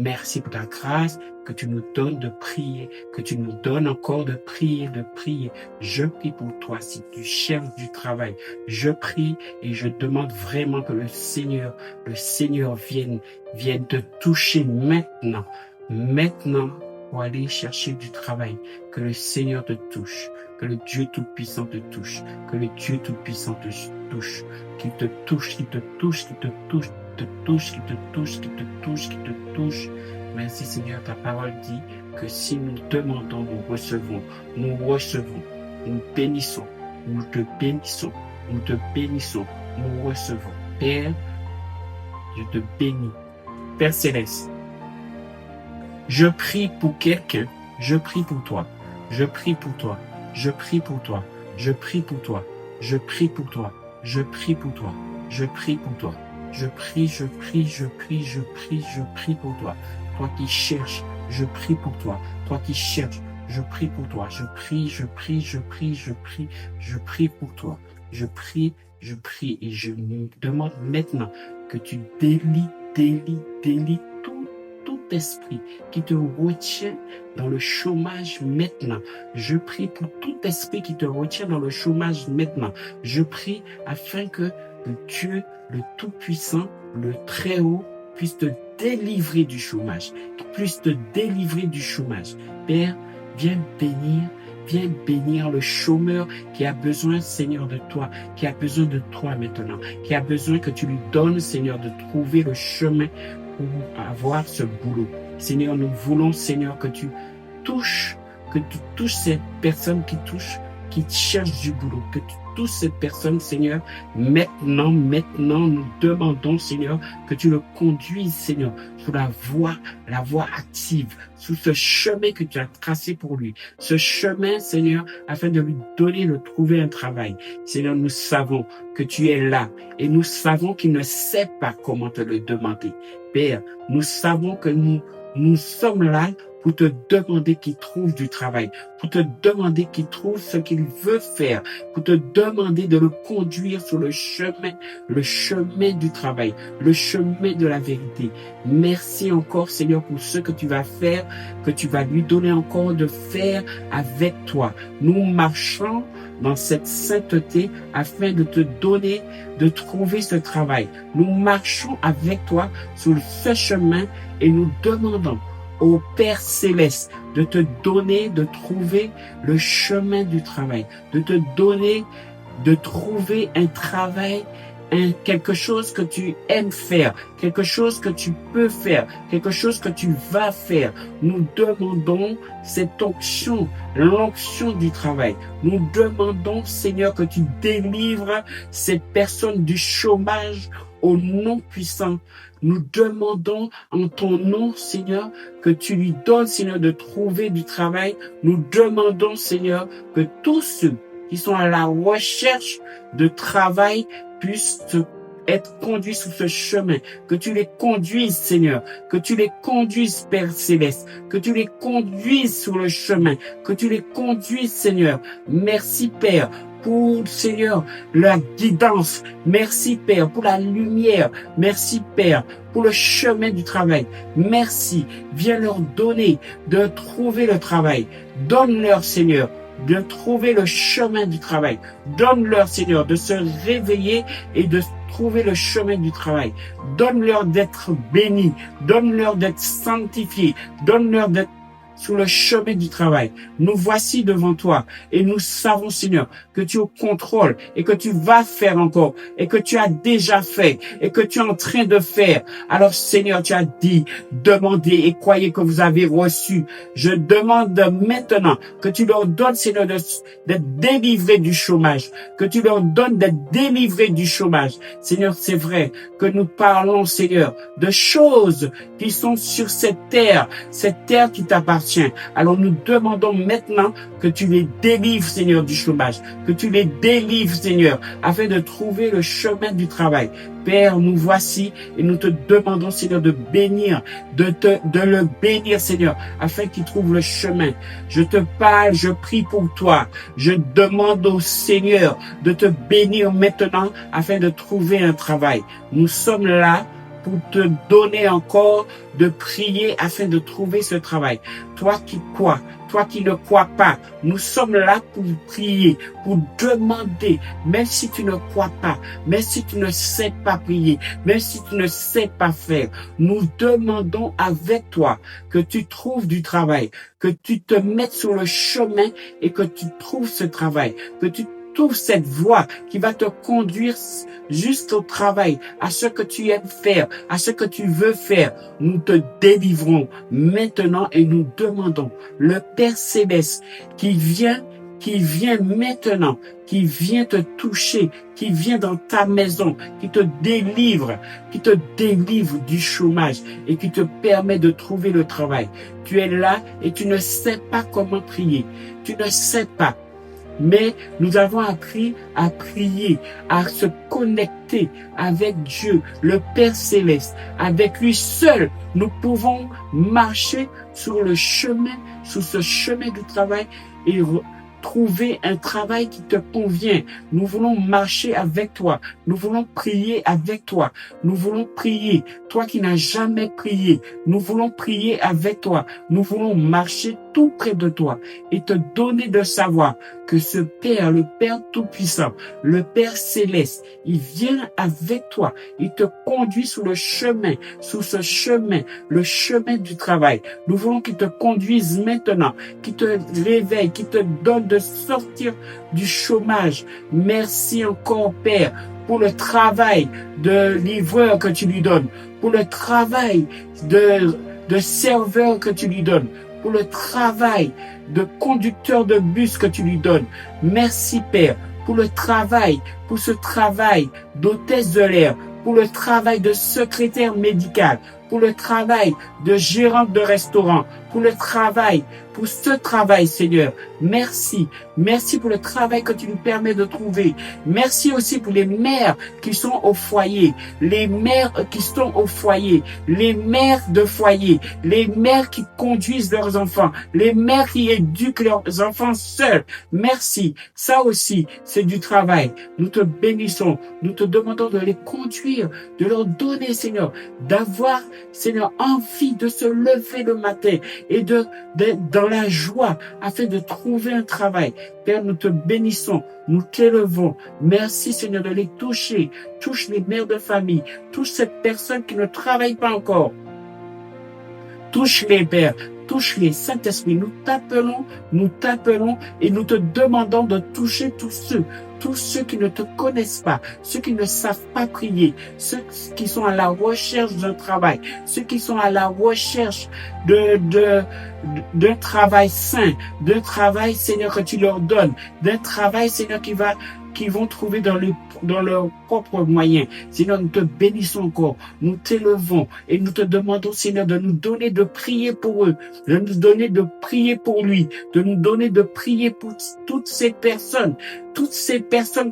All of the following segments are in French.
Merci pour ta grâce que tu nous donnes de prier, que tu nous donnes encore de prier, de prier. Je prie pour toi si tu cherches du travail. Je prie et je demande vraiment que le Seigneur vienne te toucher maintenant pour aller chercher du travail. Que le Seigneur te touche, que le Dieu Tout-Puissant te touche, que le Dieu Tout-Puissant te touche, qu'il te touche, qu'il te touche, qu'il te touche, qu'il te touche, qu'il te touche, qu'il te touche, qu'il te touche. Merci Seigneur, ta parole dit que si nous demandons, nous recevons, nous bénissons, nous te bénissons, nous te bénissons, nous recevons. Père, je te bénis. Père Céleste, je prie pour quelqu'un, je prie pour toi, je prie pour toi, je prie pour toi, je prie pour toi, je prie pour toi, je prie pour toi, je prie pour toi, je prie, je prie, je prie, je prie, je prie pour toi. Toi qui cherches, je prie pour toi. Toi qui cherches, je prie pour toi. Je prie, je prie, je prie, je prie, je prie pour toi. Je prie et je me demande maintenant que tu délies tout esprit qui te retient dans le chômage maintenant. Je prie pour tout esprit qui te retient dans le chômage maintenant. Je prie afin que le Dieu, le Tout-Puissant, le Très-Haut, puisse te délivrer du chômage, qu'il puisse te délivrer du chômage. Père, viens bénir le chômeur qui a besoin, Seigneur, de toi, qui a besoin de toi maintenant, qui a besoin que tu lui donnes, Seigneur, de trouver le chemin pour avoir ce boulot. Seigneur, nous voulons, Seigneur, que tu touches ces personnes qui cherchent du boulot, que tu touches ces personnes, Seigneur. Maintenant, nous demandons, Seigneur, que tu le conduises, Seigneur, sur la voie active, sur ce chemin que tu as tracé pour lui. Ce chemin, Seigneur, afin de lui trouver un travail. Seigneur, nous savons que tu es là et nous savons qu'il ne sait pas comment te le demander. Père, nous savons que nous sommes là pour te demander qu'il trouve du travail, pour te demander qu'il trouve ce qu'il veut faire, pour te demander de le conduire sur le chemin du travail, le chemin de la vérité. Merci encore, Seigneur, pour ce que tu vas faire, que tu vas lui donner encore de faire avec toi. Nous marchons dans cette sainteté afin de te donner, de trouver ce travail. Nous marchons avec toi sur ce chemin et nous demandons au Père Céleste de te donner, de trouver le chemin du travail, de te donner, de trouver un travail, quelque chose que tu aimes faire, quelque chose que tu peux faire, quelque chose que tu vas faire. Nous demandons cette onction, l'onction du travail. Nous demandons, Seigneur, que tu délivres cette personne du chômage au nom puissant. Nous demandons en ton nom, Seigneur, que tu lui donnes, Seigneur, de trouver du travail. Nous demandons, Seigneur, que tous ceux qui sont à la recherche de travail puissent être conduits sur ce chemin, que tu les conduises, Seigneur, que tu les conduises, Père Céleste, que tu les conduises sur le chemin, que tu les conduises, Seigneur. Merci, Père, pour, Seigneur, la guidance. Merci, Père, pour la lumière. Merci, Père, pour le chemin du travail. Merci. Viens leur donner de trouver le travail. Donne-leur, Seigneur, de trouver le chemin du travail. Donne-leur, Seigneur, de se réveiller et de trouver le chemin du travail. Donne-leur d'être bénis. Donne-leur d'être sanctifiés. Donne-leur d'être sur le chemin du travail. Nous voici devant toi et nous savons, Seigneur, que tu es au contrôle et que tu vas faire encore et que tu as déjà fait et que tu es en train de faire. Alors, Seigneur, tu as dit, demandez et croyez que vous avez reçu. Je demande maintenant que tu leur donnes, Seigneur, d'être délivrés du chômage, que tu leur donnes d'être délivrés du chômage. Seigneur, c'est vrai que nous parlons, Seigneur, de choses qui sont sur cette terre qui t'appartient. Alors nous demandons maintenant que tu les délivres, Seigneur, du chômage, que tu les délivres, Seigneur, afin de trouver le chemin du travail. Père, nous voici et nous te demandons, Seigneur, de bénir, de le bénir, Seigneur, afin qu'il trouve le chemin. Je te parle, je prie pour toi. Je demande au Seigneur de te bénir maintenant afin de trouver un travail. Nous sommes là pour te donner encore de prier afin de trouver ce travail. Toi qui crois, toi qui ne crois pas, nous sommes là pour prier, pour demander, même si tu ne crois pas, même si tu ne sais pas prier, même si tu ne sais pas faire, nous demandons avec toi que tu trouves du travail, que tu te mettes sur le chemin et que tu trouves ce travail, que tu trouves cette voie qui va te conduire juste au travail, à ce que tu aimes faire, à ce que tu veux faire. Nous te délivrons maintenant et nous demandons le Père Céleste qui vient maintenant, qui vient te toucher, qui vient dans ta maison, qui te délivre du chômage et qui te permet de trouver le travail. Tu es là et tu ne sais pas comment prier. Tu ne sais pas. Mais nous avons appris à prier, à se connecter avec Dieu, le Père Céleste. Avec lui seul, nous pouvons marcher sur le chemin, sur ce chemin du travail et trouver un travail qui te convient. Nous voulons marcher avec toi. Nous voulons prier avec toi. Nous voulons prier. Toi qui n'as jamais prié, nous voulons prier avec toi. Nous voulons marcher tout près de toi et te donner de savoir que ce Père, le Père Tout-Puissant, le Père Céleste, il vient avec toi. Il te conduit sur le chemin, sur ce chemin, le chemin du travail. Nous voulons qu'il te conduise maintenant, qu'il te réveille, qu'il te donne de sortir du chômage. Merci encore, Père, pour le travail de livreur que tu lui donnes, pour le travail de serveur que tu lui donnes, pour le travail de conducteur de bus que tu lui donnes. Merci, Père, pour le travail, pour ce travail d'hôtesse de l'air, pour le travail de secrétaire médical, pour le travail de gérante de restaurant, pour le travail, pour ce travail, Seigneur. Merci. Merci pour le travail que tu nous permets de trouver. Merci aussi pour les mères qui sont au foyer, les mères qui sont au foyer, les mères de foyer, les mères qui conduisent leurs enfants, les mères qui éduquent leurs enfants seuls. Merci. Ça aussi, c'est du travail. Nous te bénissons. Nous te demandons de les conduire, de leur donner, Seigneur, d'avoir, Seigneur, envie de se lever le matin et d'être dans la joie afin de trouver un travail. Père, nous te bénissons, nous t'élevons. Merci, Seigneur, de les toucher. Touche les mères de famille, touche cette personne qui ne travaille pas encore. Touche-les, Père. Touche-les, Saint-Esprit. Nous t'appelons et nous te demandons de toucher tous ceux qui ne te connaissent pas, ceux qui ne savent pas prier, ceux qui sont à la recherche d'un travail, ceux qui sont à la recherche d'un travail sain, d'un travail, Seigneur, que tu leur donnes, d'un travail, Seigneur, qui vont trouver dans leurs propres moyens. Seigneur, nous te bénissons encore, nous t'élevons et nous te demandons, Seigneur, de nous donner de prier pour eux, de nous donner de prier pour lui, de nous donner de prier pour toutes ces personnes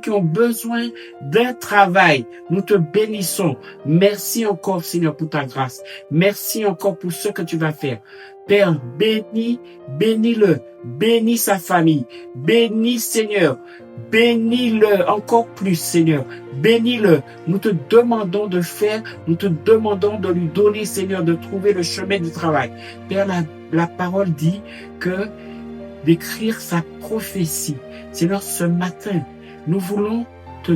qui ont besoin d'un travail. Nous te bénissons. Merci encore, Seigneur, pour ta grâce. Merci encore pour ce que tu vas faire. Père, bénis-le, bénis sa famille, bénis, Seigneur, bénis-le encore plus, Seigneur, bénis-le. Nous te demandons de faire, nous te demandons de lui donner, Seigneur, de trouver le chemin du travail. Père, la parole dit que d'écrire sa prophétie. Seigneur, ce matin, nous voulons te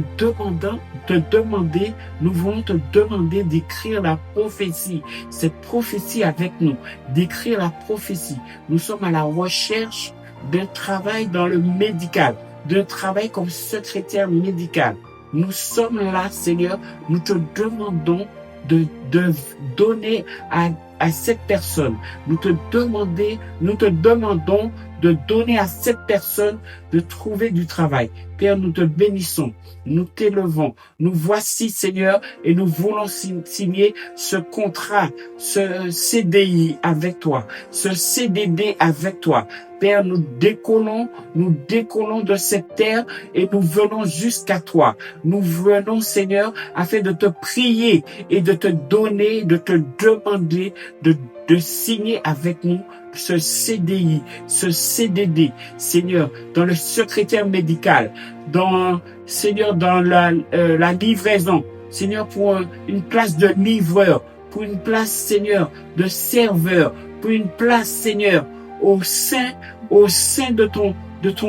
demander d'écrire la prophétie, cette prophétie avec nous, d'écrire la prophétie. Nous sommes à la recherche d'un travail dans le médical, d'un travail comme secrétaire médical. Nous sommes là, Seigneur, nous te demandons de donner à cette personne. Nous te demandons de donner à cette personne de trouver du travail. Père, nous te bénissons, nous t'élevons. Nous voici, Seigneur, et nous voulons signer ce contrat, ce CDI avec toi, ce CDD avec toi. Père, nous décollons de cette terre et nous venons jusqu'à toi. Nous venons, Seigneur, afin de te prier et de te donner, de te demander de signer avec nous ce CDI, ce CDD, Seigneur, dans le secrétaire médical, Seigneur, dans la livraison, Seigneur, pour une place de livreur, pour une place, Seigneur, de serveur, pour une place, Seigneur, au sein de ton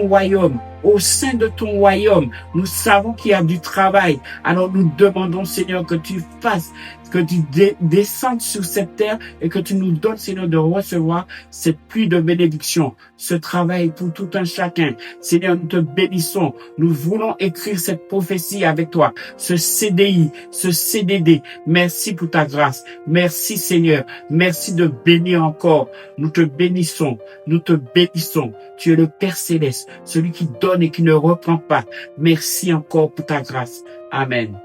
royaume, au sein de ton royaume. Nous savons qu'il y a du travail. Alors nous demandons, Seigneur, que tu fasses, que tu descendes sur cette terre et que tu nous donnes, Seigneur, de recevoir cette pluie de bénédiction, ce travail pour tout un chacun. Seigneur, nous te bénissons. Nous voulons écrire cette prophétie avec toi, ce CDI, ce CDD. Merci pour ta grâce. Merci, Seigneur. Merci de bénir encore. Nous te bénissons. Nous te bénissons. Tu es le Père Céleste, celui qui donne et qui ne reprend pas. Merci encore pour ta grâce. Amen.